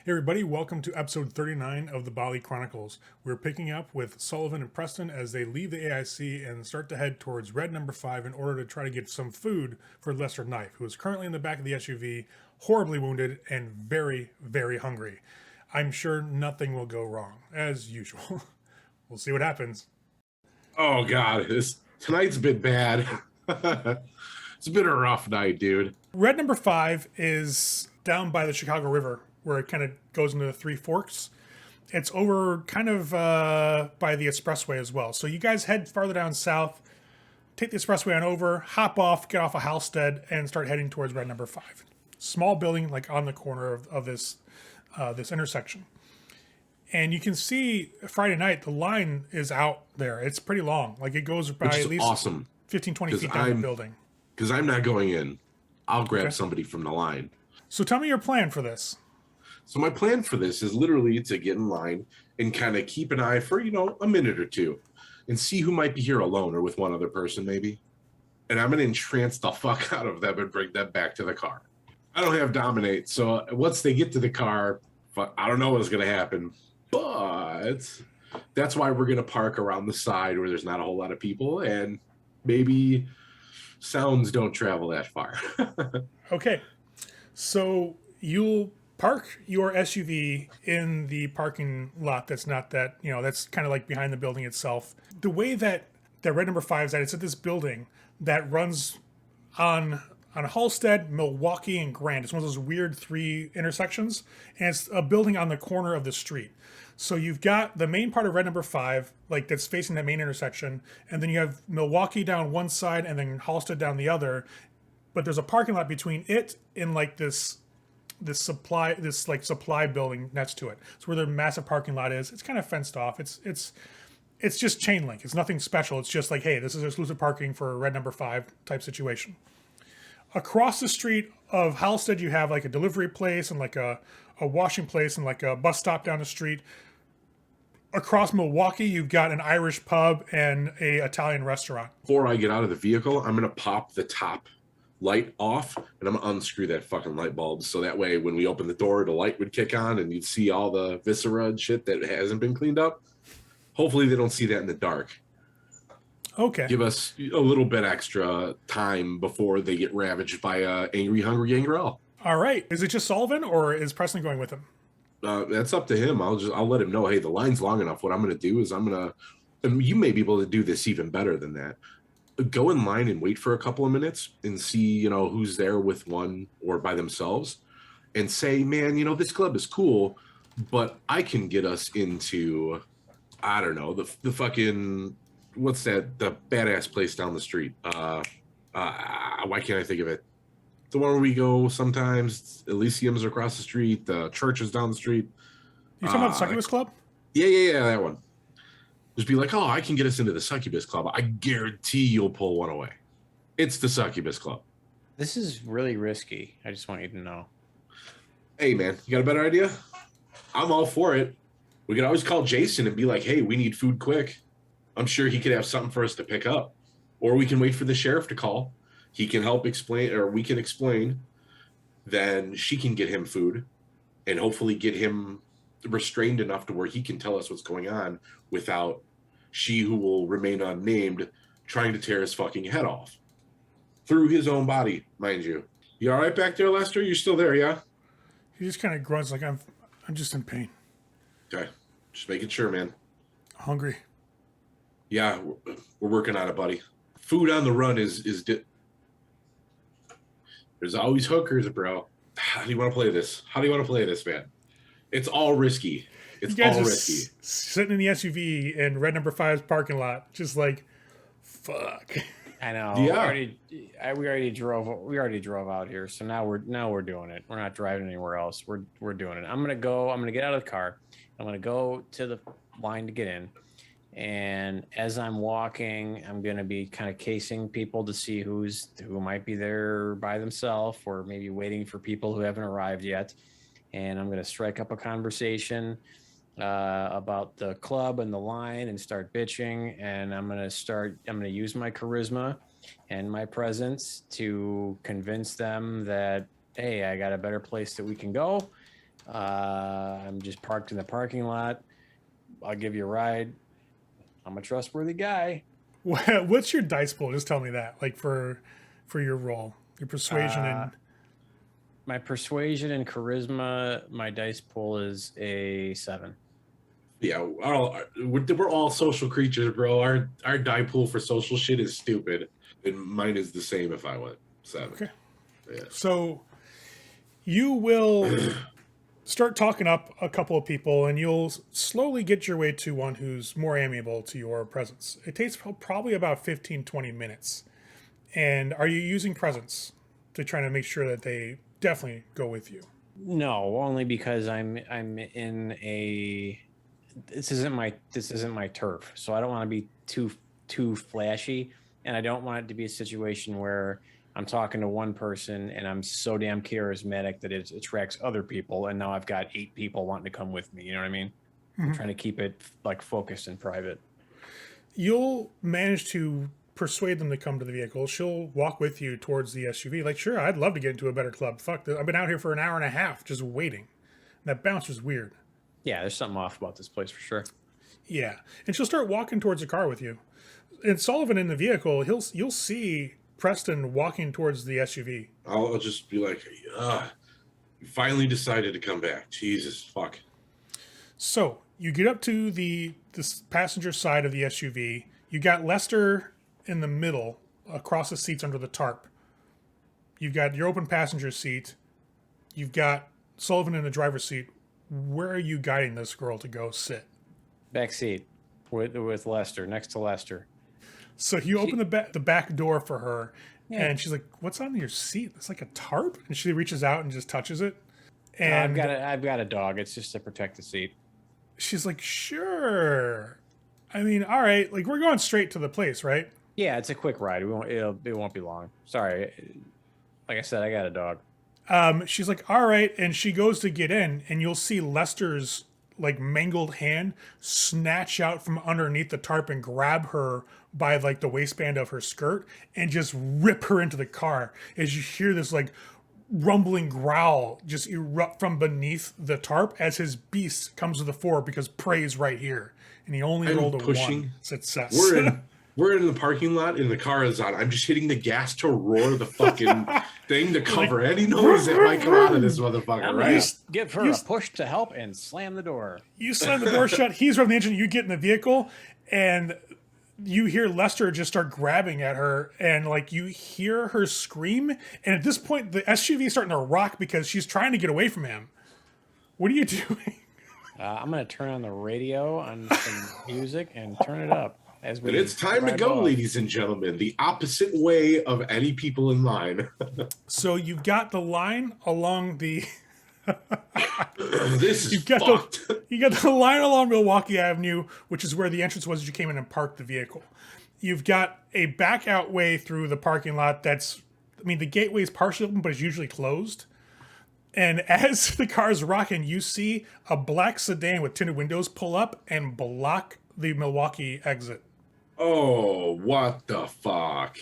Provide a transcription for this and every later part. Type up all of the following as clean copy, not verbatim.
Hey everybody, welcome to episode 39 of the Baali Chronicles. We're picking up with Sullivan and Preston as they leave the AIC and start to head towards red number 5 in order to try to get some food for Lester Knife, who is currently in the back of the SUV, horribly wounded and very, very hungry. I'm sure nothing will go wrong, as usual. We'll see what happens. Oh God, tonight's been bad. It's been a rough night, dude. Red number 5 is down by the Chicago River, where it kind of goes into the Three Forks. It's over kind of by the expressway as well. So you guys head farther down south, take the expressway on over, hop off, get off of Halstead, and start heading towards red number 5. Small building, like on the corner of this this intersection. And you can see Friday night, the line is out there. It's pretty long. Like it goes by Which is at least awesome 15, 20 feet down the building. Because I'm not going in. I'll grab Okay. somebody from the line. So tell me your plan for this. So my plan for this is literally to get in line and kind of keep an eye for, a minute or two and see who might be here alone or with one other person maybe. And I'm going to entrance the fuck out of them and bring them back to the car. I don't have dominate. So once they get to the car, I don't know what's going to happen. But that's why we're going to park around the side where there's not a whole lot of people and maybe sounds don't travel that far. Okay. So you'll park your SUV in the parking lot that's not that, that's kind of like behind the building itself. The way that red number 5 is that it's at this building that runs on Halstead, Milwaukee, and Grand. It's one of those weird three intersections, and it's a building on the corner of the street. So you've got the main part of red number 5, like that's facing that main intersection, and then you have Milwaukee down one side and then Halstead down the other. But there's a parking lot between it and like this supply building next to it. So where the massive parking lot is, it's kind of fenced off. It's just chain link. It's nothing special. It's just like, hey, this is exclusive parking for a red number 5 type situation. Across the street of Halstead, you have like a delivery place and like a washing place and like a bus stop down the street. Across Milwaukee, you've got an Irish pub and a Italian restaurant. Before I get out of the vehicle, I'm going to pop the top light off and I'm going to unscrew that fucking light bulb. So that way, when we open the door, the light would kick on and you'd see all the viscera and shit that hasn't been cleaned up. Hopefully they don't see that in the dark. Okay. Give us a little bit extra time before they get ravaged by angry, hungry Gangrel. All right. Is it just Sullivan or is Preston going with him? That's up to him. I'll let him know, hey, the line's long enough. What I'm going to do is and you may be able to do this even better than that. Go in line and wait for a couple of minutes and see, who's there with one or by themselves and say, man, this club is cool, but I can get us into, I don't know, the fucking, what's that? The badass place down the street. Why can't I think of it? The one where we go sometimes. Elysium's across the street. The church is down the street. You talking about the Succubus Club? Yeah, that one. Just be like, oh, I can get us into the Succubus Club. I guarantee you'll pull one away. It's the Succubus Club. This is really risky. I just want you to know. Hey, man, you got a better idea? I'm all for it. We could always call Jason and be like, hey, we need food quick. I'm sure he could have something for us to pick up. Or we can wait for the sheriff to call. He can help explain, or we can explain. Then she can get him food and hopefully get him restrained enough to where he can tell us what's going on without she, who will remain unnamed, trying to tear his fucking head off. Through his own body, mind you. You all right back there, Lester? You're still there, yeah? He just kind of grunts like I'm just in pain. Okay. Just making sure, man. Hungry. Yeah, we're working on it, buddy. Food on the run is there's always hookers, bro. How do you want to play this? Man? It's all risky. It's you guys all are risky. Sitting in the SUV in red number 5's parking lot, just like, fuck. I know. Yeah. We already drove out here, so now we're doing it. We're not driving anywhere else. We're doing it. I'm gonna get out of the car. I'm gonna go to the line to get in. And as I'm walking, I'm going to be kind of casing people to see who might be there by themselves or maybe waiting for people who haven't arrived yet. And I'm going to strike up a conversation about the club and the line and start bitching. And I'm going to use my charisma and my presence to convince them that, hey, I got a better place that we can go. I'm just parked in the parking lot. I'll give you a ride. I'm a trustworthy guy. What's your dice pool? Just tell me that, like for your roll, your persuasion and My persuasion and charisma, my dice pool is a 7. Yeah, we're all social creatures, bro. Our die pool for social shit is stupid, and mine is the same if I went 7. okay. Yeah. So you will start talking up a couple of people, and you'll slowly get your way to one who's more amiable to your presence. It takes probably about 15-20 minutes. And are you using presence to try to make sure that they definitely go with you? No, only because I'm in a this isn't my turf. So I don't want to be too flashy, and I don't want it to be a situation where I'm talking to one person and I'm so damn charismatic that it attracts other people, and now I've got 8 people wanting to come with me. You know what I mean? I'm trying to keep it like focused and private. You'll manage to persuade them to come to the vehicle. She'll walk with you towards the SUV. Like, sure, I'd love to get into a better club. Fuck, I've been out here for an hour and a half just waiting. That bounce was weird. Yeah, there's something off about this place for sure. Yeah, and she'll start walking towards the car with you. And Sullivan in the vehicle, you'll see Preston walking towards the SUV. I'll just be like, you finally decided to come back. Jesus, fuck. So you get up to the passenger side of the SUV. You got Lester in the middle, across the seats under the tarp. You've got your open passenger seat. You've got Sullivan in the driver's seat. Where are you guiding this girl to go sit? Back seat with Lester, next to Lester. So you open the back door for her, Yeah. and she's like, "What's on your seat? It's like a tarp." And she reaches out and just touches it. And I've got a dog. It's just to protect the seat. she's like, "Sure. I mean, all right. Like, we're going straight to the place, right?" Yeah, it's a quick ride. It won't be long. Sorry. Like I said, I got a dog. She's like, "All right," and she goes to get in, and you'll see Lester's like mangled hand snatch out from underneath the tarp and grab her by like the waistband of her skirt and just rip her into the car as you hear this like rumbling growl just erupt from beneath the tarp as his beast comes to the fore because prey's right here, and he only rolled a 1 success. We're in the parking lot and the car is on. I'm just hitting the gas to roar the fucking thing to cover any noise that might come out of this motherfucker, I'm right? gonna give her a push to help and slam the door. You slam the door shut. He's running the engine. You get in the vehicle, and you hear Lester just start grabbing at her, and like you hear her scream. And at this point, the SUV is starting to rock because she's trying to get away from him. What are you doing? I'm gonna turn on the radio on some music and turn it up as we. And it's time to drive go, off. ladies and gentlemen. The opposite way of any people in line. So you've got the line along the. This is You've got fucked. you got the line along Milwaukee Avenue, which is where the entrance was as you came in and parked the vehicle. You've got a back out way through the parking lot that's, I mean, the gateway is partially open, but it's usually closed. And as the car is rocking, you see a black sedan with tinted windows pull up and block the Milwaukee exit. Oh, what the fuck?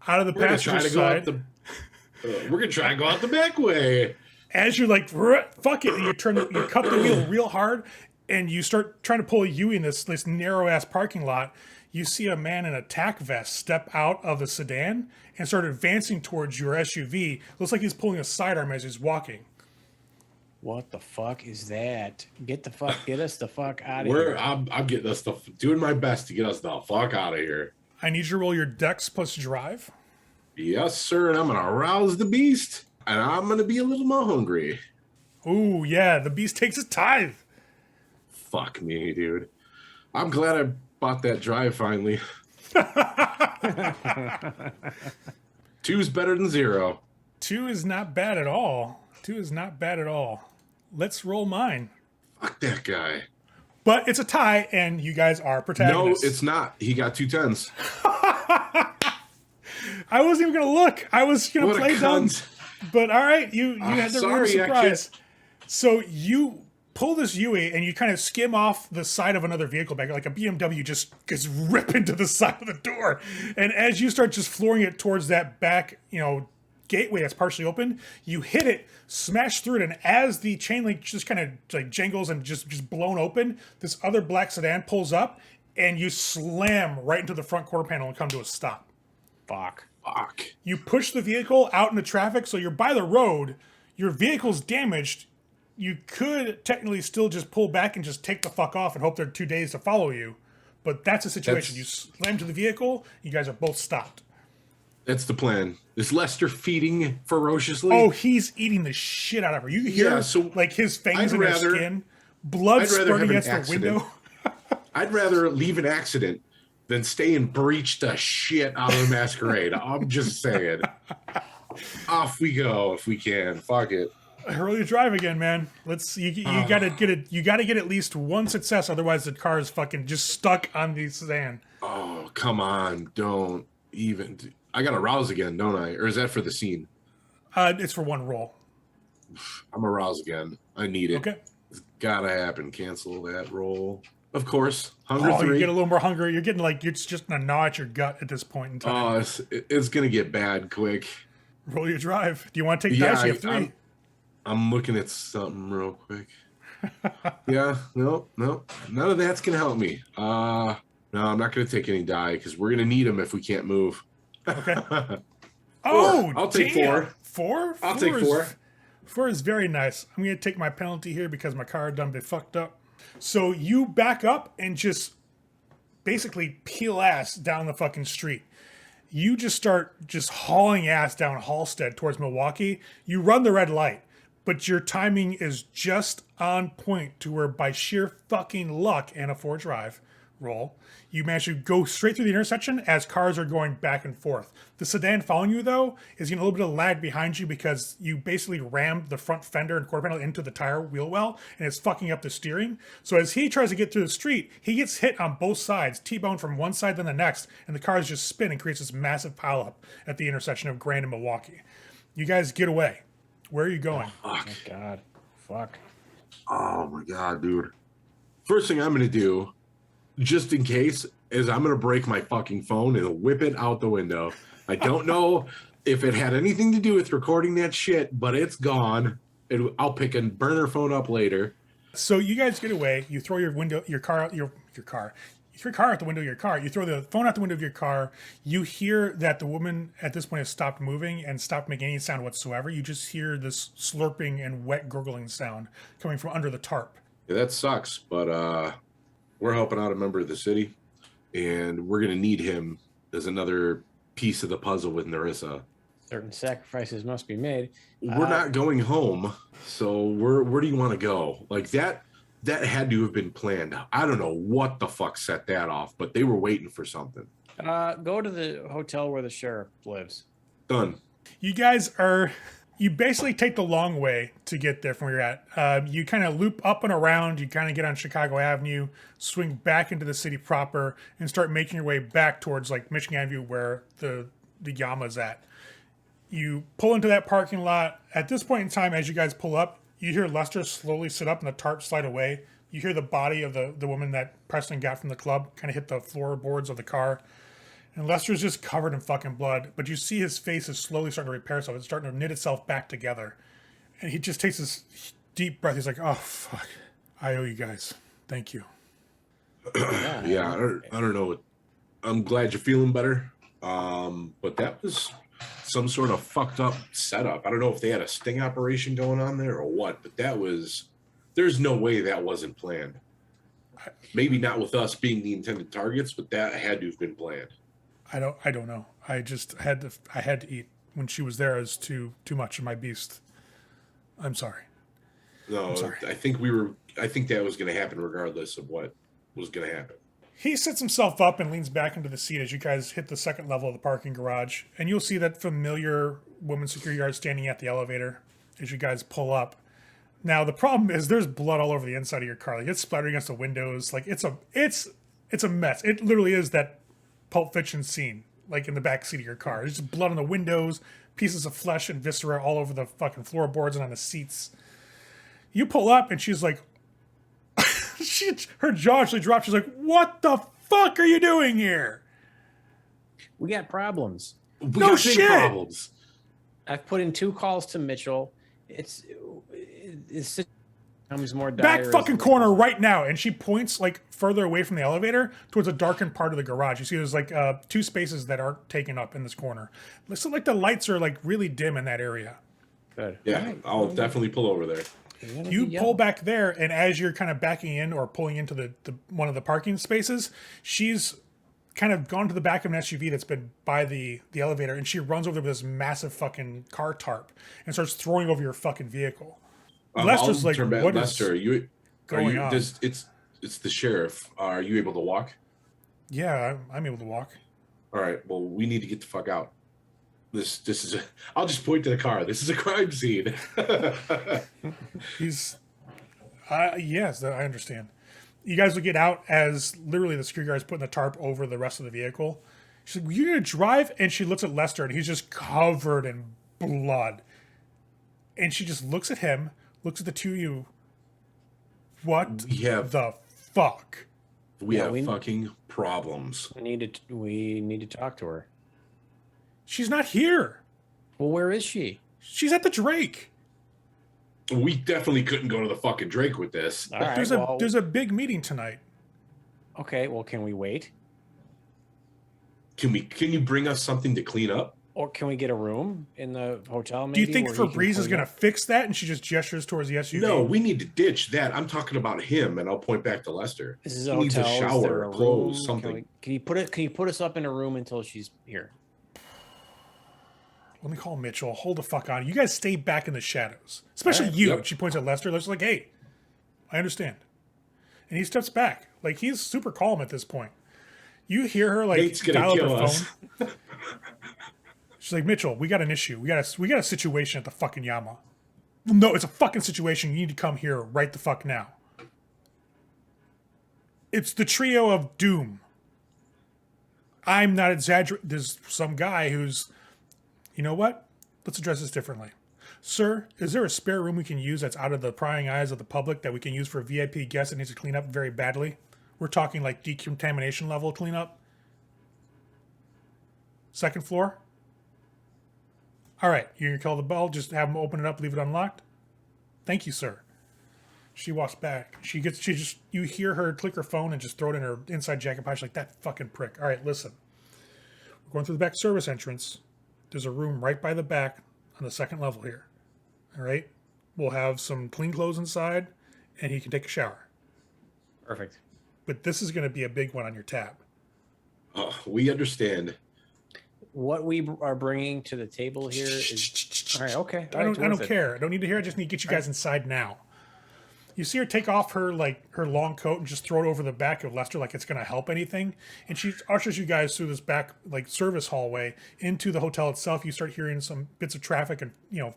Out of the We're gonna try passenger to go out side, we're gonna try to go out the back way. as you're like, fuck it, and you cut the wheel real hard, and you start trying to pull a U in this narrow ass parking lot. You see a man in a tack vest step out of the sedan and start advancing towards your SUV. Looks like he's pulling a sidearm as he's walking. What the fuck is that? Get us the fuck out of here. I'm getting us doing my best to get us the fuck out of here. I need you to roll your Dex plus Drive. Yes, sir, and I'm gonna arouse the beast, and I'm gonna be a little more hungry. Ooh, yeah, the beast takes his tithe. Fuck me, dude. I'm glad I bought that drive finally. 2's better than 0. 2 is not bad at all. 2 is not bad at all. Let's roll mine. Fuck that guy. But it's a tie, and you guys are No, protagonists. it's not. He got 2 10s. I wasn't even going to look. I was going to What a play dumb. cunt. But all right, you had the real sorry, I surprise. So you pull this Yui and you kind of skim off the side of another vehicle back, like a BMW just gets rip into the side of the door. And as you start just flooring it towards that back, gateway that's partially open. You hit it, smash through it, and as the chain link just kind of like jangles and just blown open, this other black sedan pulls up, and you slam right into the front quarter panel and come to a stop. Fuck. You push the vehicle out into traffic, so you're by the road. Your vehicle's damaged. You could technically still just pull back and just take the fuck off and hope there are 2 days to follow you. But that's the situation. You slam to the vehicle. You guys are both stopped. That's the plan. Is Lester feeding ferociously? Oh, he's eating the shit out of her. You can hear like his fangs in her skin, blood spurting against the window. I'd rather leave an accident than stay and breach the shit out of the masquerade. I'm just saying. Off we go if we can. Fuck it. Early drive again, man. You gotta get it. You gotta get at least one success, otherwise the car is fucking just stuck on the sedan. Oh, come on! Don't even. I gotta rouse again, don't I? Or is that for the scene? It's for one roll. I'm a rouse again. I need it. Okay. It's gotta happen. Cancel that roll. Of course. Hunger 3. You get a little more hungry. You're getting like it's just gonna gnaw at your gut at this point in time. Oh, it's gonna get bad quick. Roll your drive. Do you want to take dice? You have 3. I'm looking at something real quick. Yeah, no, none of that's gonna help me. No, I'm not gonna take any die because we're gonna need them if we can't move. Okay. Oh, I'll take 4. 4? I'll take 4. 4 is very nice. I'm gonna take my penalty here because my car done been fucked up. So you back up and just basically peel ass down the fucking street. You just start just hauling ass down Halstead towards Milwaukee. You run the red light, but your timing is just on point to where by sheer fucking luck and a 4 drive roll, you manage to go straight through the intersection as cars are going back and forth. The sedan following you, though, is getting a little bit of lag behind you because you basically rammed the front fender and quarter panel into the tire wheel well, and it's fucking up the steering. So as he tries to get through the street, he gets hit on both sides, T-boned from one side then the next, and the cars just spin and creates this massive pileup at the intersection of Grand and Milwaukee. You guys get away. Where are you going? Oh, fuck. Oh, God. Fuck. Oh, my God, dude. First thing I'm going to do, just in case, is I'm going to break my fucking phone and whip it out the window. I don't know if it had anything to do with recording that shit, but it's gone. I'll pick a burner phone up later. So you guys get away. You throw your car out the window of your car. You throw the phone out the window of your car. You hear that the woman at this point has stopped moving and stopped making any sound whatsoever. You just hear this slurping and wet gurgling sound coming from under the tarp. Yeah, that sucks, but we're helping out a member of the city, and we're going to need him as another piece of the puzzle with Narissa. Certain sacrifices must be made. We're not going home, so where do you want to go? Like that had to have been planned. I don't know what the fuck set that off, but they were waiting for something. Go to the hotel where the sheriff lives. Done. You basically take the long way to get there from where you're at. You kind of loop up and around. You kind of get on Chicago Avenue, swing back into the city proper, and start making your way back towards like Michigan Avenue where the Yama's at. You pull into that parking lot. At this point in time, as you guys pull up, you hear Lester slowly sit up and the tarp slide away. You hear the body of the woman that Preston got from the club kind of hit the floorboards of the car. And Lester's just covered in fucking blood, but you see his face is slowly starting to repair itself. It's starting to knit itself back together. And he just takes this deep breath. He's like, oh, fuck. I owe you guys. Thank you. Yeah, I don't know. I'm glad you're feeling better. But that was some sort of fucked up setup. I don't know if they had a sting operation going on there or what, but there's no way that wasn't planned. Maybe not with us being the intended targets, but that had to have been planned. I don't know. I just had to eat. When she was there, it was too much of my beast. I'm sorry. No, I'm sorry. I think that was going to happen regardless of what was going to happen. He sits himself up and leans back into the seat as you guys hit the second level of the parking garage. And you'll see that familiar woman's security guard standing at the elevator as you guys pull up. Now, the problem is there's blood all over the inside of your car. Like, it's splattering against the windows. Like, it's a mess. It literally is that Pulp Fiction scene, like in the back seat of your car. There's just blood on the windows, pieces of flesh and viscera all over the fucking floorboards and on the seats. You pull up and she's like, her jaw actually drops. She's like, what the fuck are you doing here? We got problems. We got big problems. I've put in 2 calls to Mitchell. It's becomes more dire. Back fucking corner right now. And she points like further away from the elevator towards a darkened part of the garage. You see there's like 2 spaces that aren't taken up in this corner. Looks like the lights are like really dim in that area. Good. Yeah, Right. I'll definitely pull over there. You pull back there, and as you're kind of backing in or pulling into the one of the parking spaces, she's kind of gone to the back of an SUV that's been by the elevator, and she runs over with this massive fucking car tarp and starts throwing over your fucking vehicle. Lester's like, what Lester, is going on? It's the sheriff. Are you able to walk? Yeah, I'm able to walk. All right. Well, we need to get the fuck out. This is. I'll just point to the car. This is a crime scene. Yes, I understand. You guys will get out as literally the security guard is putting the tarp over the rest of the vehicle. She's like, "You're gonna drive?" And she looks at Lester, and he's just covered in blood. And she just looks at him, looks at the two of you. What the fuck? We have fucking problems. We need to talk to her. She's not here. Well, where is she? She's at the Drake. We definitely couldn't go to the fucking Drake with this. All right, there's a big meeting tonight. Okay, well, can we wait? Can you bring us something to clean up? Or can we get a room in the hotel? Maybe, do you think Febreze is going to fix that? And she just gestures towards the SUV. No, we need to ditch that. I'm talking about him, and I'll point back to Lester. This is a he hotel. Needs a shower, clothes, something. Can you put us up in a room until she's here? Let me call Mitchell. Hold the fuck on. You guys stay back in the shadows, especially you. Yep. And she points at Lester. Lester's like, "Hey, I understand." And he steps back, like he's super calm at this point. You hear her like dial up her phone. She's like, "Mitchell, we got an issue. We got a situation at the fucking Yama. No, it's a fucking situation. You need to come here right the fuck now. It's the trio of doom. I'm not exaggerating. There's some guy who's, you know what? Let's address this differently. Sir, is there a spare room we can use that's out of the prying eyes of the public that we can use for VIP guests that needs to clean up very badly? We're talking like decontamination level cleanup. 2nd floor? All right, you're gonna call the bell, just have them open it up, leave it unlocked? Thank you, sir. She walks back. You hear her click her phone and just throw it in her inside jacket pocket. She's like, that fucking prick. All right, listen. We're going through the back service entrance. There's a room right by the back on the 2nd level here. All right? We'll have some clean clothes inside, and he can take a shower. Perfect. But this is going to be a big one on your tab. We understand. What we are bringing to the table here is all right. Okay, I don't care. I don't need to hear. I just need to get you guys inside now. You see her take off her long coat and just throw it over the back of Lester like it's going to help anything. And she ushers you guys through this back service hallway into the hotel itself. You start hearing some bits of traffic and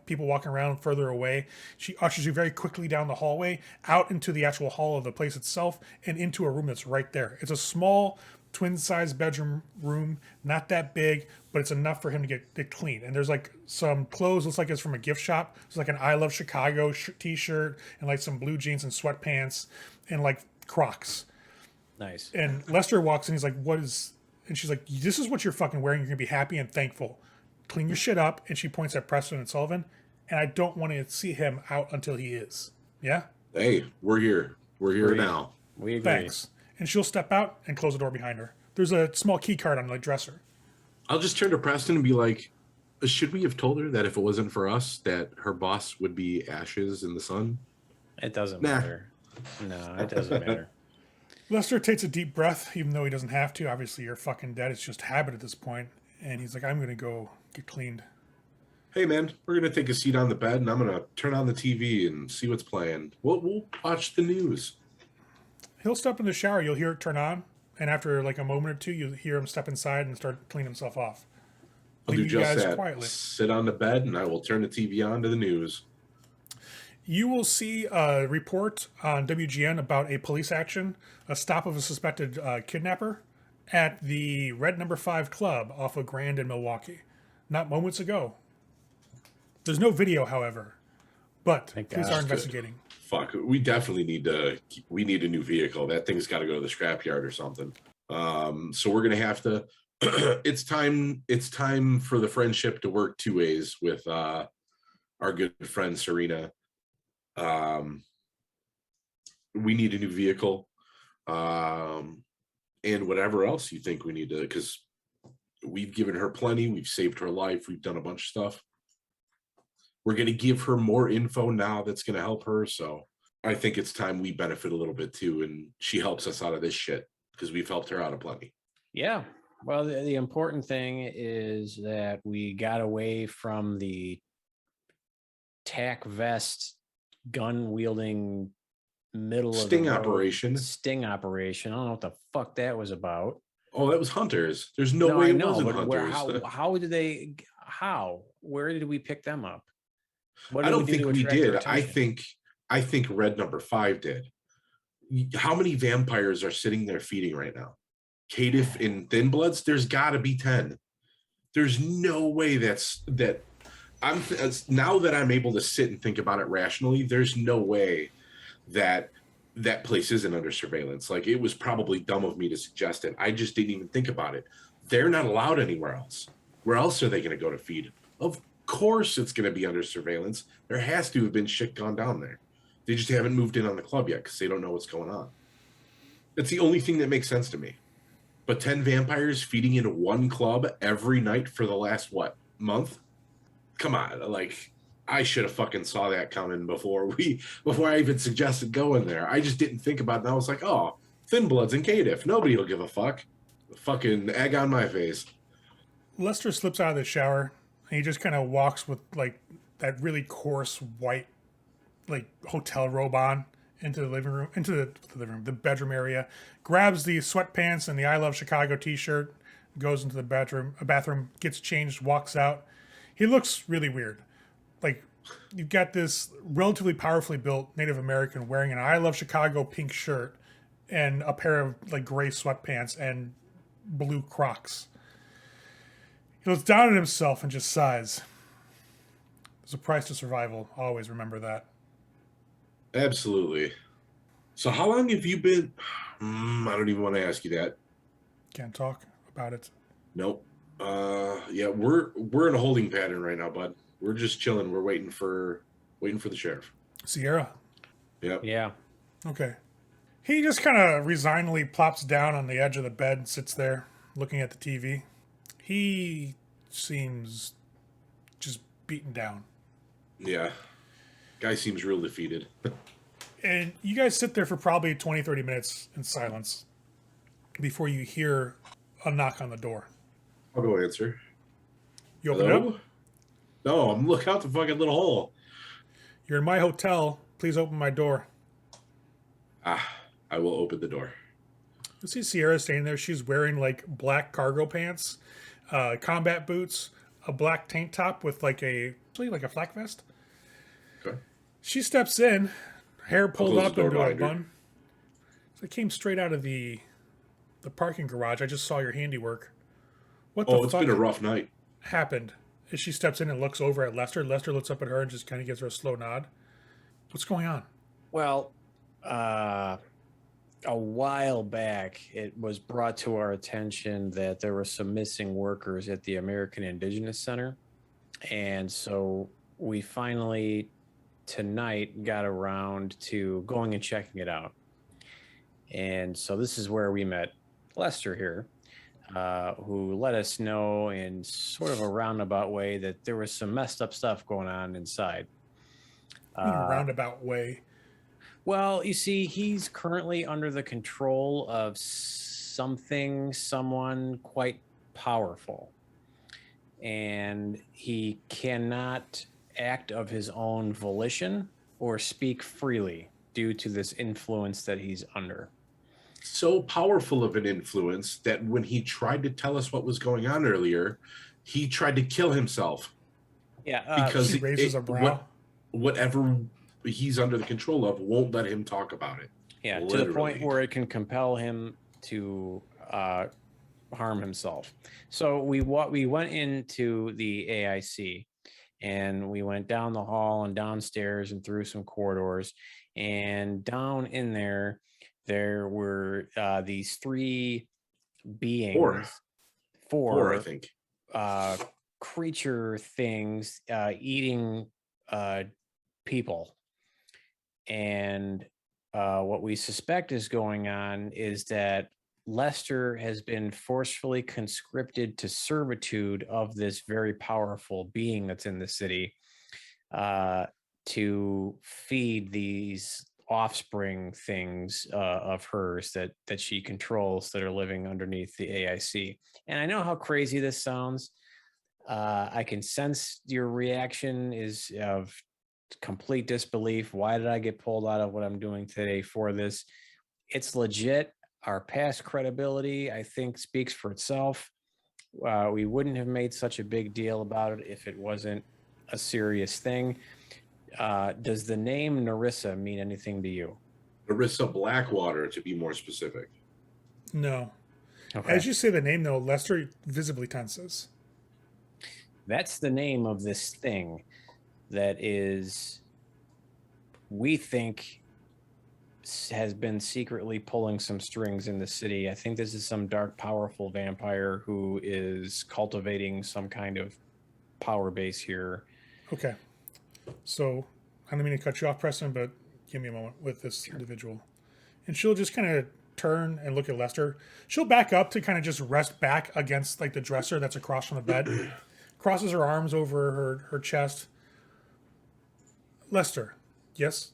people walking around further away. She ushers you very quickly down the hallway, out into the actual hall of the place itself, and into a room that's right there. It's a small twin-size bedroom room, not that big, but it's enough for him to get clean. And there's like some clothes, looks like it's from a gift shop. It's like an I Love Chicago t-shirt and like some blue jeans and sweatpants and like Crocs. Nice. And Lester walks in, he's like, what is, and she's like, this is what you're fucking wearing. You're gonna be happy and thankful. Clean your shit up. And she points at Preston and Sullivan. And I don't want to see him out until he is. Yeah? Hey, we're here. We're here now. We agree. Thanks. And she'll step out and close the door behind her. There's a small key card on the dresser. I'll just turn to Preston and be like, should we have told her that if it wasn't for us, that her boss would be ashes in the sun? It doesn't matter. No, it doesn't matter. Lester takes a deep breath, even though he doesn't have to. Obviously, you're fucking dead. It's just habit at this point. And he's like, I'm going to go get cleaned. Hey, man, we're going to take a seat on the bed, and I'm going to turn on the TV and see what's playing. We'll watch the news. He'll step in the shower. You'll hear it turn on. And after like a moment or two, you'll hear him step inside and start cleaning himself off. I'll do just that. Quietly. Sit on the bed, and I will turn the TV on to the news. You will see a report on WGN about a police action, a stop of a suspected kidnapper at the Red Number 5 Club off of Grand in Milwaukee. Not moments ago. There's no video, however, but police are investigating. Fuck, we definitely need a new vehicle. That thing's got to go to the scrapyard or something. So we're going to have to it's time for the friendship to work two ways with our good friend Serena. We need a new vehicle, and whatever else you think we need to, because we've given her plenty, we've saved her life, we've done a bunch of stuff. We're going to give her more info now that's going to help her. So I think it's time we benefit a little bit too, and she helps us out of this shit because we've helped her out of plenty. Yeah. Well, the important thing is that we got away from the tack vest, gun wielding middle Sting of the road operation. sting operation. I don't know what the fuck that was about. Oh, that was Hunters. There's no way I it know, wasn't but Hunters. where did we pick them up? What I did don't we do think to we attract their did. attention? I think Red number 5 did. How many vampires are sitting there feeding right now? Caitiff and Thin Bloods? There's got to be 10. There's no way that now that I'm able to sit and think about it rationally, there's no way that that place isn't under surveillance. Like, it was probably dumb of me to suggest it. I just didn't even think about it. They're not allowed anywhere else. Where else are they going to go to feed? Of course it's going to be under surveillance. There has to have been shit gone down there. They just haven't moved in on the club yet because they don't know what's going on. That's the only thing that makes sense to me. But 10 vampires feeding in one club every night for the last, month? Come on, like, I should have fucking saw that coming before I even suggested going there. I just didn't think about it, and I was like, oh, Thin Bloods and Caitiff. Nobody will give a fuck. Fucking egg on my face. Lester slips out of the shower and he just kind of walks with like that really coarse white like hotel robe on into the living room, the bedroom area, grabs the sweatpants and the I Love Chicago t-shirt, goes into the bathroom, gets changed, walks out. He looks really weird. Like, you've got this relatively powerfully built Native American wearing an I Love Chicago pink shirt and a pair of like gray sweatpants and blue Crocs. He looks down at himself and just sighs. There's a price to survival. Always remember that. Absolutely. So how long have you been? I don't even want to ask you that. Can't talk about it. Nope. Yeah, we're in a holding pattern right now, bud. We're just chilling. We're waiting for the sheriff. Sierra. Yep. Yeah. Okay. He just kind of resignedly plops down on the edge of the bed and sits there looking at the TV. He seems just beaten down. Yeah. Guy seems real defeated. And you guys sit there for probably 20, 30 minutes in silence before you hear a knock on the door. I'll go answer. You open Hello? up. No, I'm looking out the fucking little hole. You're in my hotel. Please open my door. I will open the door. You see Sierra standing there. She's wearing like black cargo pants, combat boots, a black tank top with like a flak vest. Okay. She steps in, hair pulled close up the door into a behind her. bun. So I came straight out of the parking garage. I just saw your handiwork. What the Oh, it's fuck been a rough night. happened? As she steps in and looks over at Lester. Lester looks up at her and just kind of gives her a slow nod. What's going on? Well, a while back, it was brought to our attention that there were some missing workers at the American Indigenous Center. And so we finally, tonight, got around to going and checking it out. And so this is where we met Lester here, who let us know in sort of a roundabout way that there was some messed up stuff going on inside. In a roundabout way. Well, you see, he's currently under the control of someone quite powerful. And he cannot act of his own volition or speak freely due to this influence that he's under. So powerful of an influence that when he tried to tell us what was going on earlier, he tried to kill himself. Yeah, Because She raises a brow. whatever he's under the control of won't let him talk about it. yeah, to Literally. the point where it can compel him to harm himself. So we went into the AIC, and we went down the hall and downstairs and through some corridors, and down in there were these three beings. 4, I think. Creature things eating people. And what we suspect is going on is that Lester has been forcefully conscripted to servitude of this very powerful being that's in the city to feed these offspring things of hers that she controls that are living underneath the AIC. And I know how crazy this sounds. I can sense your reaction is of complete disbelief. Why did I get pulled out of what I'm doing today for this? It's legit. Our past credibility, I think, speaks for itself. We wouldn't have made such a big deal about it if it wasn't a serious thing. Does the name Narissa mean anything to you? Narissa Blackwater, to be more specific. No. Okay. As you say the name, though, Lester visibly tenses. That's the name of this thing that is, we think, has been secretly pulling some strings in the city. I think this is some dark, powerful vampire who is cultivating some kind of power base here. Okay. So, I don't mean to cut you off, Preston, but give me a moment with this individual. And she'll just kind of turn and look at Lester. She'll back up to kind of just rest back against like the dresser that's across from the bed. Crosses her arms over her chest. Lester, yes?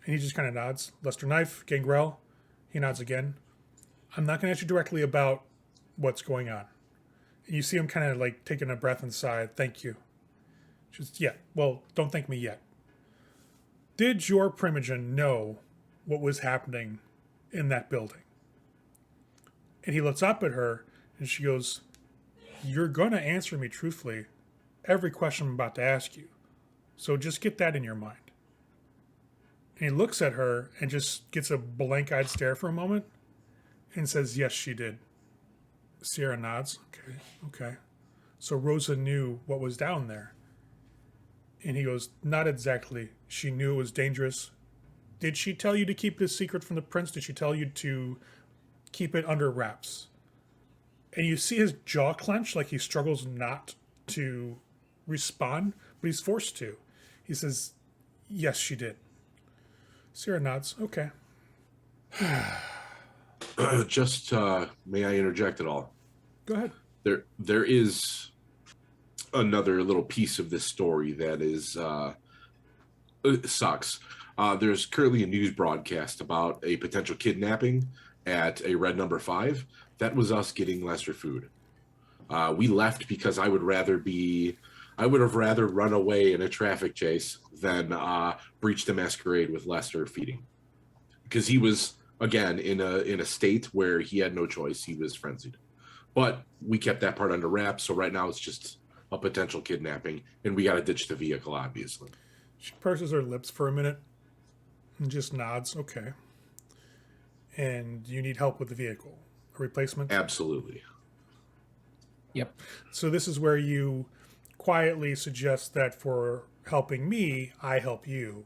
And he just kind of nods. Lester Knife, Gangrel. He nods again. I'm not going to ask you directly about what's going on. And you see him kind of like taking a breath and sigh. Thank you. Just, yeah, well, don't thank me yet. Did your primogen know what was happening in that building? And he looks up at her and she goes, you're going to answer me truthfully every question I'm about to ask you. So just get that in your mind. And he looks at her and just gets a blank-eyed stare for a moment and says, yes, she did. Sierra nods. Okay. So Rosa knew what was down there. And he goes, not exactly. She knew it was dangerous. Did she tell you to keep this secret from the prince? Did she tell you to keep it under wraps? And you see his jaw clench, like he struggles not to respond, but he's forced to. He says, yes, she did. Sierra nods. Okay. Just may I interject at all? Go ahead. There is another little piece of this story that is it sucks. There's currently a news broadcast about a potential kidnapping at a red number 5. That was us getting Lester food. We left because I would have rather run away in a traffic chase than breach the masquerade with Lester feeding, because he was again in a state where he had no choice. He was frenzied, but we kept that part under wraps. So right now it's just a potential kidnapping, and we got to ditch the vehicle, obviously. She purses her lips for a minute and just nods. Okay. And you need help with the vehicle, a replacement? Absolutely. Yep. So this is where you quietly suggest that for helping me, I help you,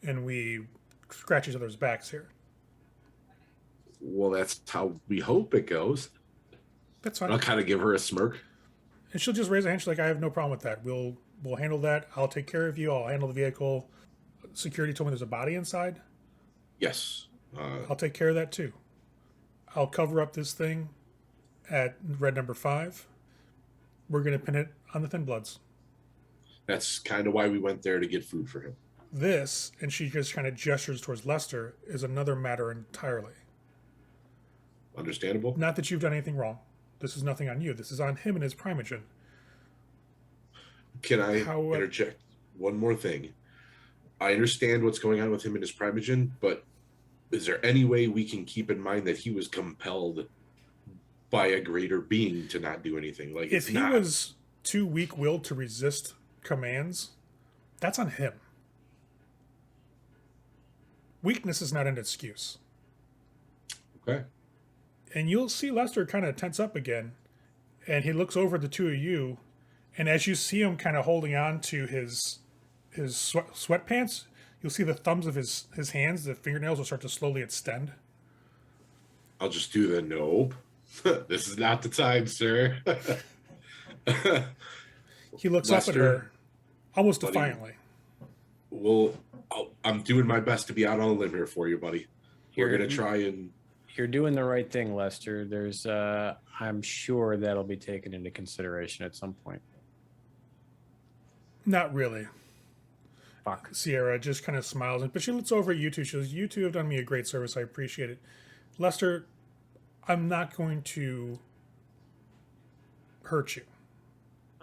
and we scratch each other's backs here. Well, that's how we hope it goes. That's fine. I'll kind of give her a smirk. And she'll just raise a hand. She's like, I have no problem with that. We'll handle that. I'll take care of you. I'll handle the vehicle. Security told me there's a body inside. Yes. I'll take care of that too. I'll cover up this thing at red number 5. We're going to pin it on the Thin Bloods. That's kind of why we went there, to get food for him. This, and she just kind of gestures towards Lester, is another matter entirely. Understandable. Not that you've done anything wrong. This is nothing on you. This is on him and his primogen. Can I interject one more thing? I understand what's going on with him and his primogen, but is there any way we can keep in mind that he was compelled by a greater being to not do anything? Like, if he was too weak-willed to resist commands, that's on him. Weakness is not an excuse. Okay. And you'll see Lester kind of tense up again, and he looks over at the two of you, and as you see him kind of holding on to his sweatpants, you'll see the thumbs of his hands, the fingernails will start to slowly extend. I'll just do the nope. This is not the time, sir. He looks up at her almost buddy, defiantly. Well, I'm doing my best to be out on a limb here for you, buddy. We're You're- gonna try and. You're doing the right thing, Lester. There's, I'm sure that'll be taken into consideration at some point. Not really. Fuck. Sierra just kind of smiles, but she looks over at you two. She says, "You two have done me a great service. I appreciate it. Lester, I'm not going to hurt you.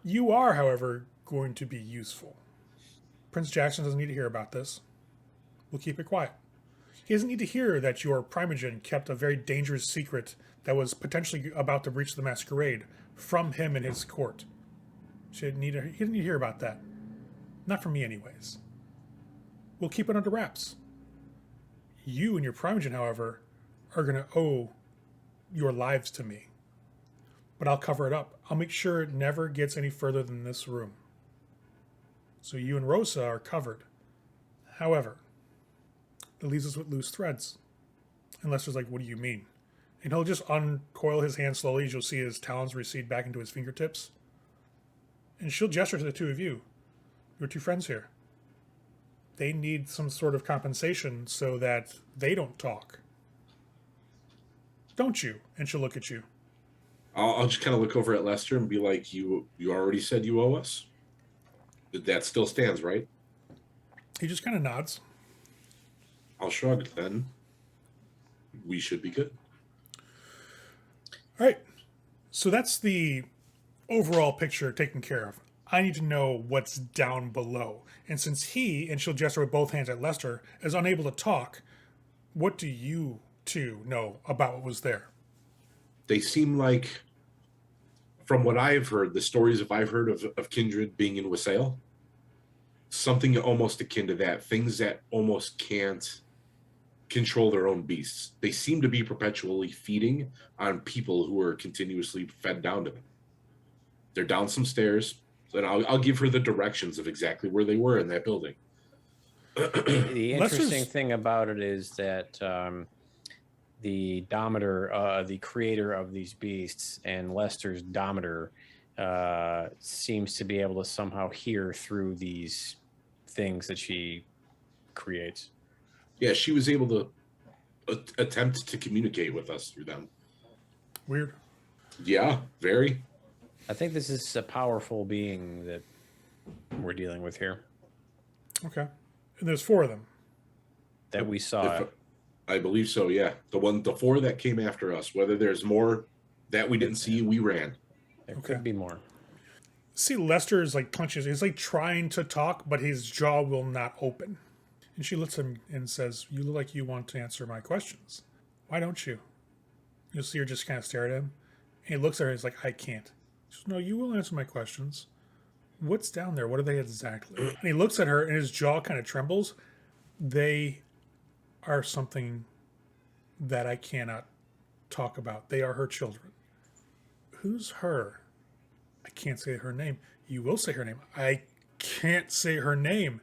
You are, however, going to be useful. Prince Jackson doesn't need to hear about this. We'll keep it quiet. He doesn't need to hear that your primogen kept a very dangerous secret that was potentially about to breach the masquerade from him and his court. He didn't need to hear about that. Not from me, anyways. We'll keep it under wraps. You and your primogen, however, are going to owe your lives to me. But I'll cover it up. I'll make sure it never gets any further than this room. So you and Rosa are covered. However, that leaves us with loose threads. And Lester's like, what do you mean? And he'll just uncoil his hand slowly as you'll see his talons recede back into his fingertips. And she'll gesture to the two of you. Your two friends here. They need some sort of compensation so that they don't talk. Don't you? And she'll look at you. I'll just kind of look over at Lester and be like, you already said you owe us? That still stands, right? He just kind of nods. I'll shrug, then. We should be good. All right. So that's the overall picture taken care of. I need to know what's down below. And since he, and she'll gesture with both hands at Lester, is unable to talk, what do you two know about what was there? They seem like, from what I've heard, the stories I've heard of Kindred being in Wassail, something almost akin to that. Things that almost can't control their own beasts. They seem to be perpetually feeding on people who are continuously fed down to them. They're down some stairs, and I'll give her the directions of exactly where they were in that building. The interesting thing about it is that the Dometer, the creator of these beasts, and Lester's Dometer seems to be able to somehow hear through these things that she creates. Yeah, she was able to attempt to communicate with us through them. Weird. Yeah, very. I think this is a powerful being that we're dealing with here. Okay. And there's 4 of them. That we saw. I believe so, yeah. The 4 that came after us. Whether there's more that we didn't see, we ran. There could be more. See, Lester is like clenches. He's like trying to talk, but his jaw will not open. And she looks at him and says, "You look like you want to answer my questions. Why don't you?" You'll see her just kind of stare at him. And he looks at her and he's like, "I can't." She says, "No, you will answer my questions. What's down there? What are they exactly?" And he looks at her and his jaw kind of trembles. They are something that I cannot talk about. They are her children. Who's her? I can't say her name. You will say her name. I can't say her name.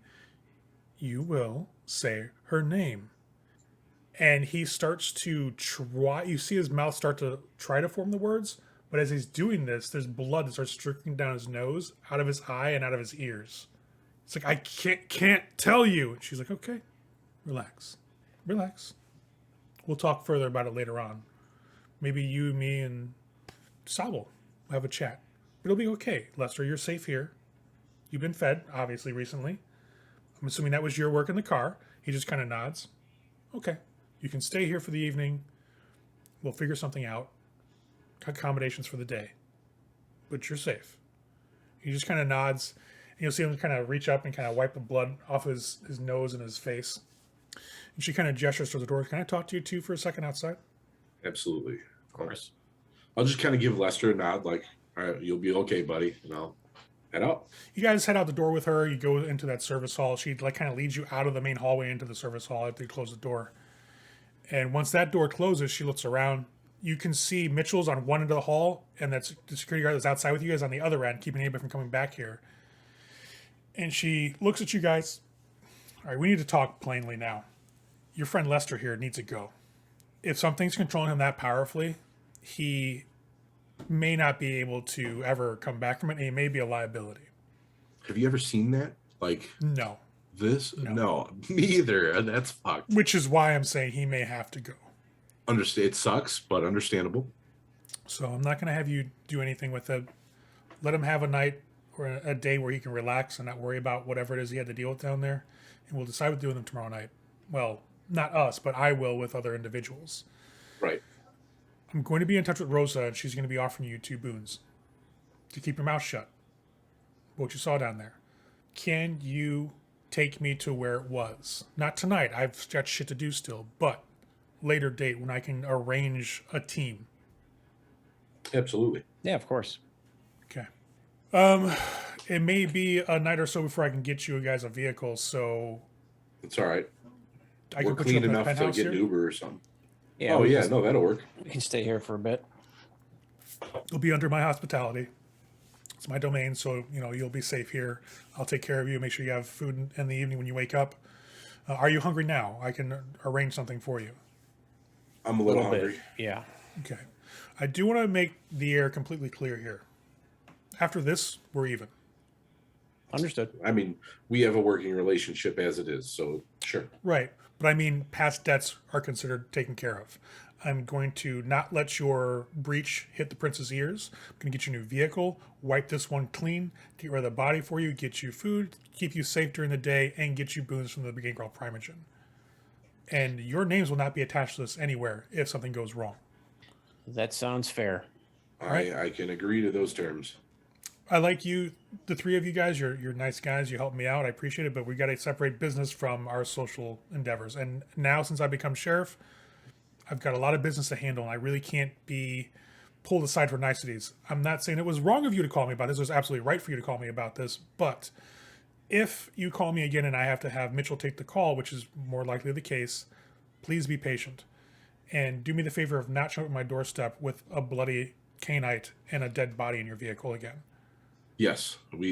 You will say her name. And he starts to try. You see his mouth start to try to form the words. But as he's doing this, there's blood that starts trickling down his nose, out of his eye, and out of his ears. It's like, I can't tell you. And she's like, okay, relax. Relax. We'll talk further about it later on. Maybe you, me, and Sabo will have a chat. It'll be okay. Lester, you're safe here. You've been fed, obviously, recently. I'm assuming that was your work in the car. He just kind of nods. Okay. You can stay here for the evening. We'll figure something out. Accommodations for the day. But you're safe. He just kind of nods. And you'll see him kind of reach up and kind of wipe the blood off his nose and his face. And she kind of gestures to the door. Can I talk to you two for a second outside? Absolutely. Of course. I'll just kind of give Lester a nod, like, all right, you'll be okay, buddy. And I'll head out. You guys head out the door with her. You go into that service hall. She like kind of leads you out of the main hallway into the service hall after you close the door. And once that door closes, she looks around. You can see Mitchell's on one end of the hall, and that's the security guard that's outside with you guys on the other end, keeping anybody from coming back here. And she looks at you guys. All right, we need to talk plainly now. Your friend Lester here needs to go. If something's controlling him that powerfully, he may not be able to ever come back from it, and he may be a liability. Have you ever seen that? Like No. this? No, me either. That's fucked. Which is why I'm saying he may have to go. Understand? It sucks, but understandable. So I'm not going to have you do anything with it. Let him have a night or a day where he can relax and not worry about whatever it is he had to deal with down there. And we'll decide what to do with him tomorrow night. Well, not us, but I will with other individuals. Right. I'm going to be in touch with Rosa, and she's going to be offering you 2 boons to keep your mouth shut. What you saw down there. Can you take me to where it was? Not tonight. I've got shit to do still, but later date when I can arrange a team. Absolutely. Yeah, of course. Okay. It may be a night or so before I can get you guys a vehicle, so It's all right. I We're can put you clean up in a enough to penthouse get an here. Uber or something. Yeah. Oh we yeah, can- no, that'll work. We can stay here for a bit. You'll be under my hospitality. It's my domain, so you'll be safe here. I'll take care of you. Make sure you have food in the evening when you wake up. Are you hungry now? I can arrange something for you. I'm a little hungry. Yeah. Okay. I do want to make the air completely clear here. After this, we're even. Understood. I mean, we have a working relationship as it is, so sure. Right. But I mean, past debts are considered taken care of. I'm going to not let your breach hit the prince's ears. I'm going to get you a new vehicle, wipe this one clean, get rid of the body for you, get you food, keep you safe during the day, and get you boons from the Gangrel Primogen. And your names will not be attached to this anywhere if something goes wrong. That sounds fair. I can agree to those terms. I like you, the 3 of you guys. You're nice guys. You help me out. I appreciate it. But we got to separate business from our social endeavors. And now, since I become sheriff, I've got a lot of business to handle, and I really can't be pulled aside for niceties. I'm not saying it was wrong of you to call me about this. It was absolutely right for you to call me about this. But if you call me again and I have to have Mitchell take the call, which is more likely the case, please be patient. And do me the favor of not showing up at my doorstep with a bloody canite and a dead body in your vehicle again. Yes, we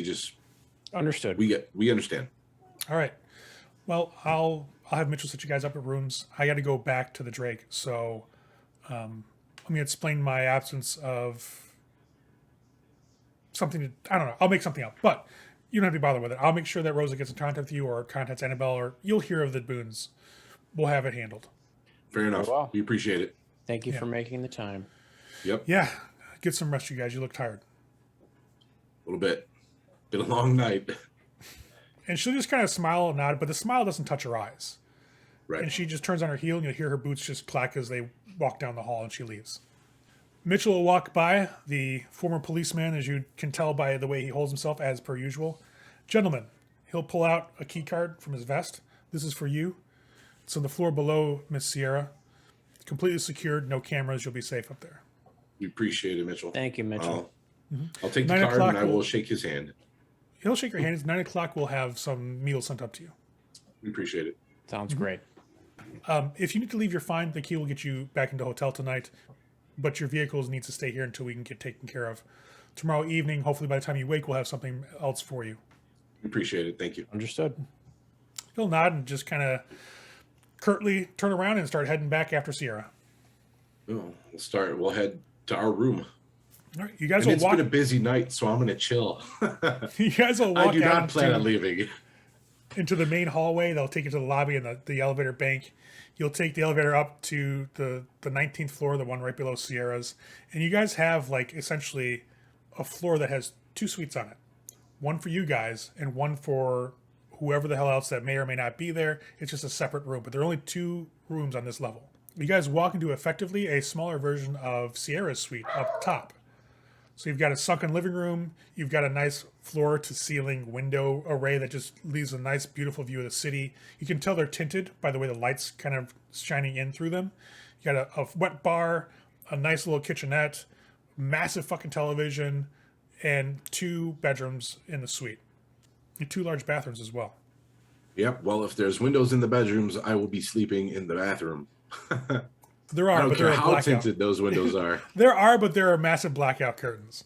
Understood. understand. All right. Well, I'll have Mitchell set you guys up at rooms. I got to go back to the Drake, so I'm going to explain my absence of something. I don't know. I'll make something up, but you don't have to bother with it. I'll make sure that Rosa gets in contact with you or contacts Annabelle, or you'll hear of the boons. We'll have it handled. Fair enough. well. We appreciate it. Thank you for making the time. Yep. Yeah. Get some rest, you guys. You look tired. A little bit. Been a long night. And she'll just kind of smile and nod, but the smile doesn't touch her eyes. Right. And she just turns on her heel, and you'll hear her boots just clack as they walk down the hall, and she leaves. Mitchell will walk by, the former policeman, as you can tell by the way he holds himself, as per usual. Gentlemen, he'll pull out a key card from his vest. This is for you. It's on the floor below Miss Sierra. Completely secured, no cameras. You'll be safe up there. We appreciate it, Mitchell. Thank you, Mitchell. I'll take the 9 card o'clock and I will will- shake his hand. He'll shake your hand. It's 9 o'clock. We'll have some meals sent up to you. We appreciate it. Sounds great. If you need to leave, you're fine. The key will get you back into the hotel tonight, but your vehicles need to stay here until we can get taken care of. Tomorrow evening, hopefully by the time you wake, we'll have something else for you. We appreciate it. Thank you. Understood. He'll nod and just kind of curtly turn around and start heading back after Sierra. Oh, we'll head to our room. All right, you guys And will it's walk. been a busy night, so I'm gonna chill. You guys will walk I do out not plan on leaving. into the main hallway. They'll take you to the lobby and the elevator bank. You'll take the elevator up to the 19th floor, the one right below Sierra's. And you guys have like essentially a floor that has 2 suites on it. One for you guys and one for whoever the hell else that may or may not be there. It's just a separate room, but there are only 2 rooms on this level. You guys walk into effectively a smaller version of Sierra's suite up top. So you've got a sunken living room. You've got a nice floor-to-ceiling window array that just leaves a nice, beautiful view of the city. You can tell they're tinted by the way the light's kind of shining in through them. You got a wet bar, a nice little kitchenette, massive fucking television, and 2 bedrooms in the suite. And 2 large bathrooms as well. Yep. Well, if there's windows in the bedrooms, I will be sleeping in the bathroom. There I are, don't but care there are how blackout. tinted those windows are. There are, but there are massive blackout curtains.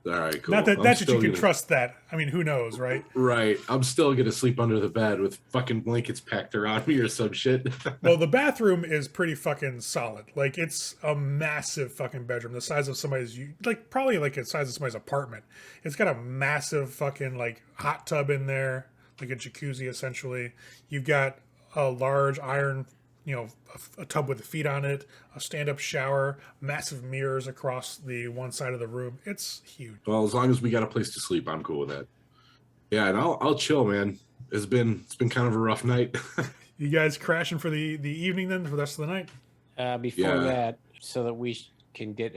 All right, cool. Not that I'm that's that you still can gonna trust that. I mean, who knows, right? right. I'm still gonna sleep under the bed with fucking blankets packed around me or some shit. Well, the bathroom is pretty fucking solid. Like it's a massive fucking bedroom, the size of somebody's like probably like the size of somebody's apartment. It's got a massive fucking like hot tub in there, like a jacuzzi essentially. You've got a large iron, a tub with feet on it, a stand-up shower, massive mirrors across the one side of the room. It's huge. Well, as long as we got a place to sleep, I'm cool with that. Yeah, and I'll chill, man. It's been kind of a rough night. You guys crashing for the evening then for the rest of the night? Before Yeah. that, so that we can get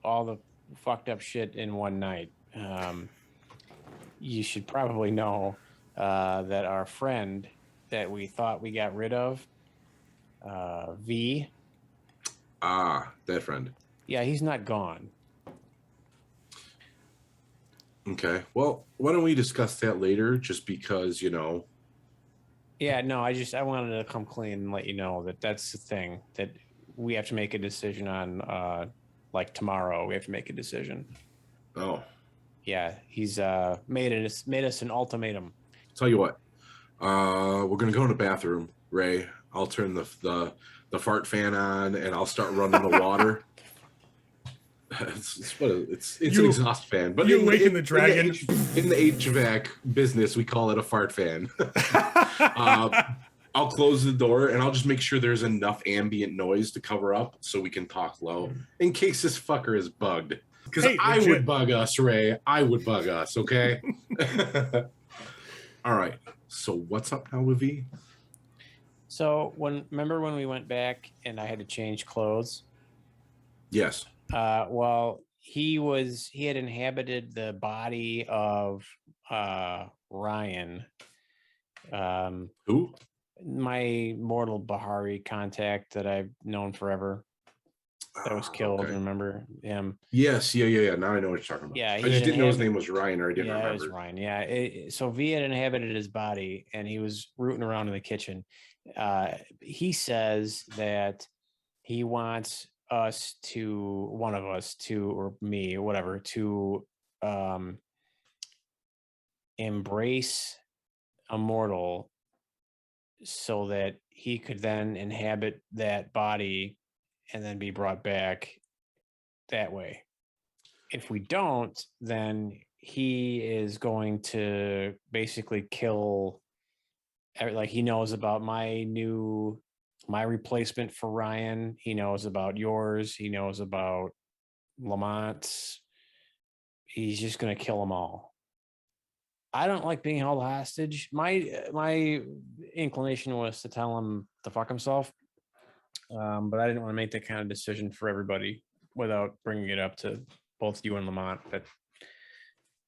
all the fucked up shit in one night, you should probably know that our friend that we thought we got rid of, V. That friend. Yeah, he's not gone. Okay. Well, why don't we discuss that later? Just because, Yeah, no, I wanted to come clean and let you know that that's the thing that we have to make a decision on. Like tomorrow, we have to make a decision. Oh, Yeah, he's made us an ultimatum. tell you what. We're gonna go in the bathroom, Ray. I'll turn the fart fan on and I'll start running the water. It's an exhaust fan, but you awaken the dragon. In the HVAC business, we call it a fart fan. I'll close the door and I'll just make sure there's enough ambient noise to cover up so we can talk low in case this fucker is bugged. Because I would bug us, Ray. I would bug us, okay? All right. So what's up now with V? So remember when we went back and I had to change clothes? Yes. Well, he had inhabited the body of Ryan. Who? My mortal Bahari contact that I've known forever. That was killed. Okay. Remember him? Yes. Yeah. Now I know what you're talking about. Yeah, I just didn't know his name was Ryan, or I didn't remember. It was Ryan. Yeah. So V had inhabited his body, and he was rooting around in the kitchen. He says that he wants one of us or me, or whatever, to embrace a mortal so that he could then inhabit that body and then be brought back that way. If we don't, then he is going to basically kill, like he knows about my replacement for Ryan. He knows about yours. He knows about Lamont's. He's just going to kill them all. I don't like being held hostage. My inclination was to tell him to fuck himself, but I didn't want to make that kind of decision for everybody without bringing it up to both you and Lamont. But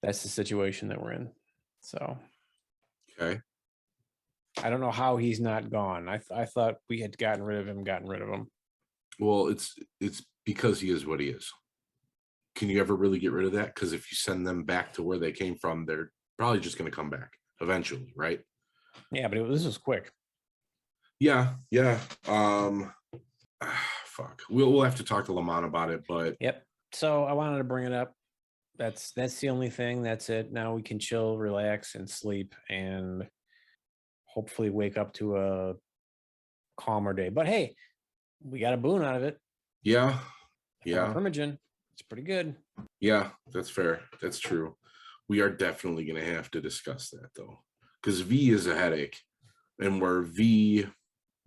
that's the situation that we're in. So, Okay. I don't know how he's not gone. I thought we had gotten rid of him. Well, it's because he is what he is. Can you ever really get rid of that? Because if you send them back to where they came from, they're probably just going to come back eventually, right? Yeah, but this was quick. Yeah. Fuck. We'll have to talk to Lamont about it, but Yep. So I wanted to bring it up. That's the only thing. That's it. Now we can chill, relax, and sleep, and hopefully wake up to a calmer day. But hey, we got a boon out of it. yeah. Primogen. It's pretty good. Yeah, that's fair. That's true. We are definitely going to have to discuss that though, because V is a headache, and where V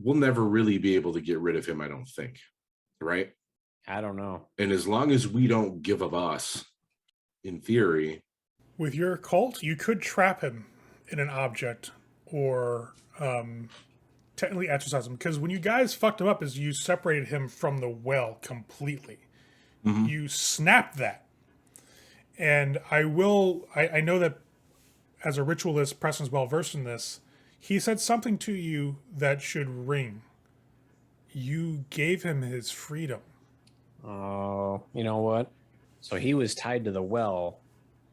will never really be able to get rid of him, I don't think. Right? I don't know. And as long as we don't give of us, in theory, with your cult, you could trap him in an object or technically exercise him, because when you guys fucked him up is you separated him from the well completely. Mm-hmm. You snapped that. And I know that as a ritualist, Preston's well versed in this. He said something to you that should ring. You gave him his freedom. Oh, you know what? So he was tied to the well.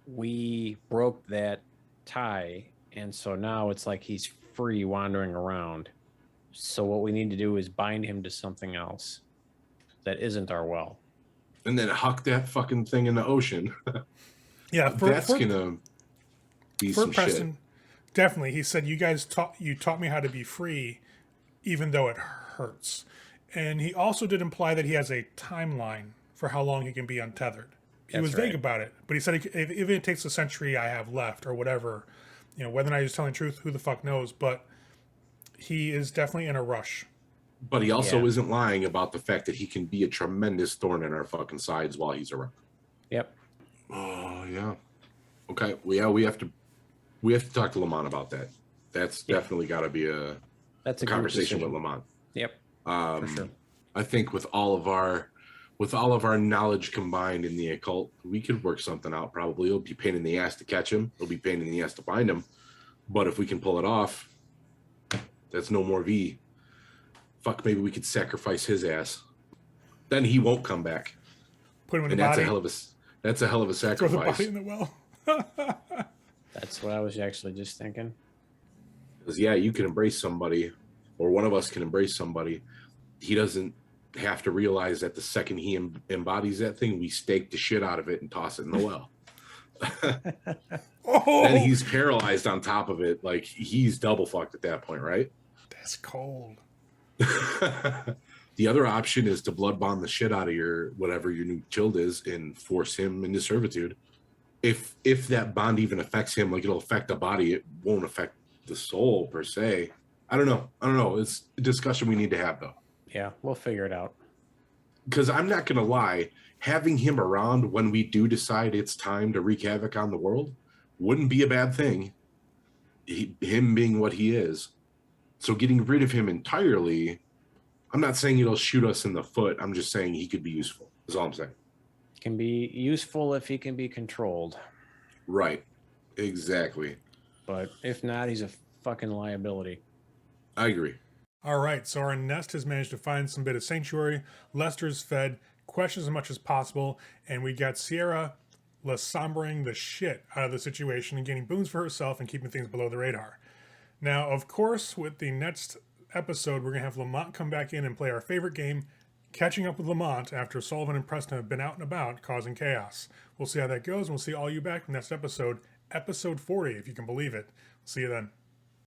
We broke that tie, and so now it's like he's free wandering around. So what we need to do is bind him to something else that isn't our well. and then huck that fucking thing in the ocean. Yeah, That's gonna be for some Preston, definitely. He said, you taught me how to be free, even though it hurts. And he also did imply that he has a timeline for how long he can be untethered. He That's was vague right. about it, but he said if it takes the century I have left or whatever, whether or not he's telling the truth, who the fuck knows? But he is definitely in a rush. shit. But he also Yeah. isn't lying about the fact that he can be a tremendous thorn in our fucking sides while he's around. Yep. Oh yeah. Okay. We have to talk to Lamont about that. That's definitely got to be a That's a conversation group with decision. Lamont. Yep. For sure. I think with all of our knowledge combined in the occult, we could work something out. Probably it'll be pain in the ass to catch him. It'll be pain in the ass to find him. But if we can pull it off, that's no more V. Fuck, maybe we could sacrifice his ass. Then he won't come back. Put him in And the that's body. a hell of a Throw the body sacrifice. in the well. That's what I was actually just thinking. Because yeah, you can embrace somebody, or one of us can embrace somebody. He doesn't have to realize that the second he embodies that thing, we stake the shit out of it and toss it in the well. Oh, Then he's paralyzed on top of it. Like he's double fucked at that point, right? that's cold. The other option is to blood bond the shit out of your whatever your new child is and force him into servitude. If that bond even affects him, like it'll affect the body, it won't affect the soul per se. I don't know. It's a discussion we need to have though. Yeah, we'll figure it out. Because I'm not gonna lie, having him around when we do decide it's time to wreak havoc on the world wouldn't be a bad thing. Him being what he is. So getting rid of him entirely, I'm not saying it'll shoot us in the foot. I'm just saying he could be useful. That's all I'm saying. Can be useful if he can be controlled, Right. Exactly. but if not, he's a fucking liability. I agree. All right, so our nest has managed to find some bit of sanctuary. Lester's fed, questions as much as possible, and we got Sierra lasombring the shit out of the situation and getting boons for herself and keeping things below the radar. Now, of course, with the next episode, we're going to have Lamont come back in and play our favorite game, catching up with Lamont after Sullivan and Preston have been out and about causing chaos. We'll see how that goes, and we'll see all you back next episode, episode 40, if you can believe it. See you then.